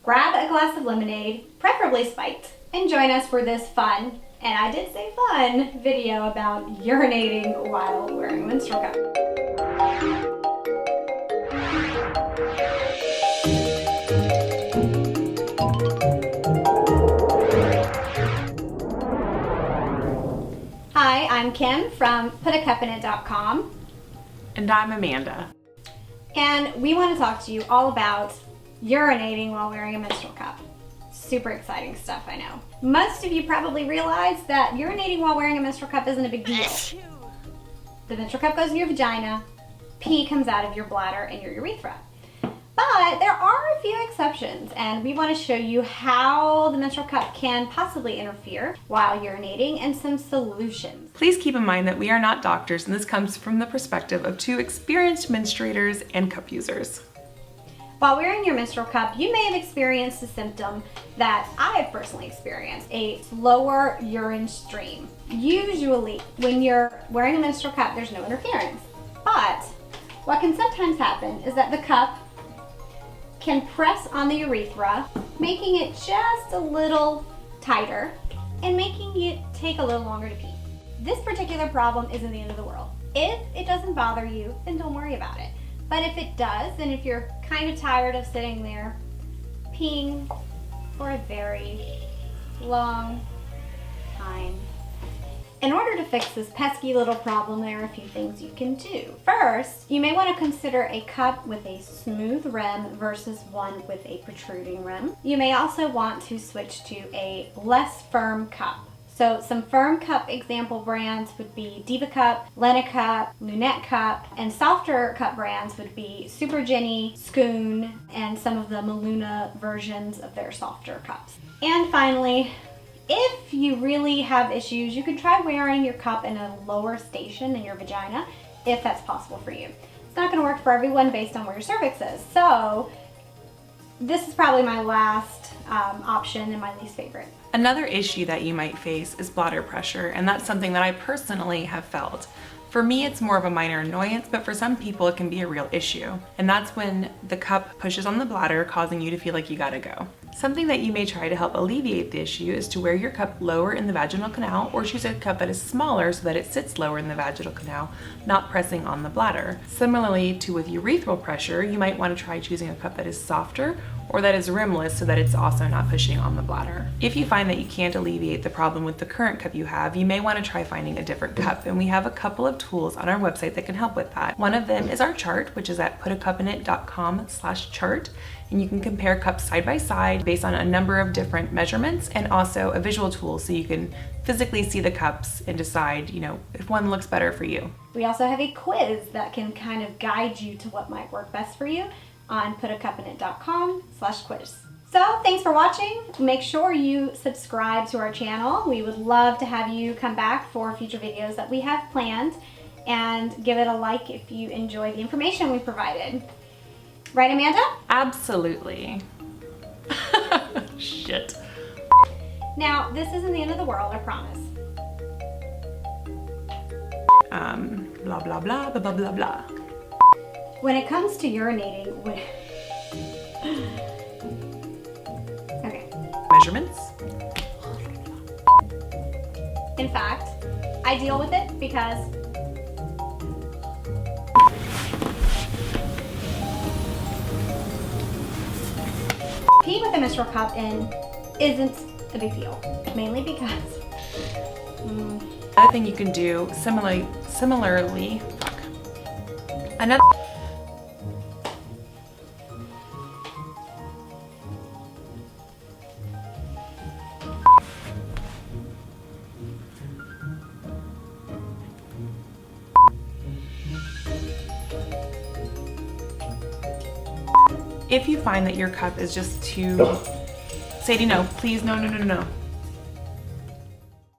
grab a glass of lemonade, preferably spiked, and join us for this fun, and I did say fun, video about urinating while wearing a menstrual cup. Hi, I'm Kim from putacupinit.com. And I'm Amanda. And we want to talk to you all about urinating while wearing a menstrual cup. Super exciting stuff, I know. Most of you probably realize that urinating while wearing a menstrual cup isn't a big deal. The menstrual cup goes in your vagina, pee comes out of your bladder and your urethra. But there are a few exceptions, and we want to show you how the menstrual cup can possibly interfere while urinating and some solutions. Please keep in mind that we are not doctors, and this comes from the perspective of two experienced menstruators and cup users. While wearing your menstrual cup, you may have experienced a symptom that I have personally experienced, a slower urine stream. Usually, when you're wearing a menstrual cup, there's no interference. But what can sometimes happen is that the cup can press on the urethra, making it just a little tighter and making it take a little longer to pee. This particular problem isn't the end of the world. If it doesn't bother you, then don't worry about it. But if it does, and if you're kind of tired of sitting there peeing for a very long time, in order to fix this pesky little problem, there are a few things you can do. First, you may want to consider a cup with a smooth rim versus one with a protruding rim. You may also want to switch to a less firm cup. So some firm cup example brands would be Diva Cup, Lena Cup, Lunette Cup, and softer cup brands would be Super Jenny, Scoon, and some of the Maluna versions of their softer cups. And finally, if you really have issues, you can try wearing your cup in a lower station in your vagina if that's possible for you. It's not going to work for everyone based on where your cervix is. So this is probably my last option and my least favorite. Another issue that you might face is bladder pressure, and that's something that I personally have felt. For me, it's more of a minor annoyance, but for some people, it can be a real issue. And that's when the cup pushes on the bladder, causing you to feel like you gotta go. Something that you may try to help alleviate the issue is to wear your cup lower in the vaginal canal, or choose a cup that is smaller so that it sits lower in the vaginal canal, not pressing on the bladder. Similarly to with urethral pressure, you might want to try choosing a cup that is softer or that is rimless so that it's also not pushing on the bladder. If you find that you can't alleviate the problem with the current cup you have, you may want to try finding a different cup, and we have a couple of tools on our website that can help with that. One of them is our chart, which is at putacupinit.com/chart, and you can compare cups side by side based on a number of different measurements, and also a visual tool so you can physically see the cups and decide, if one looks better for you. We also have a quiz that can kind of guide you to what might work best for you on putacupinit.com/quiz. So thanks for watching. Make sure you subscribe to our channel. We would love to have you come back for future videos that we have planned, and give it a like if you enjoy the information we provided. Right, Amanda? Absolutely. Shit. Now, this isn't the end of the world, I promise. Blah, blah, blah, blah, blah, blah, blah. When it comes to urinating, okay. Measurements? In fact, I deal with it because pee with a menstrual cup in isn't a big deal, mainly because Another thing you can do similarly, if you find that your cup is just too, Sadie, no, please, no.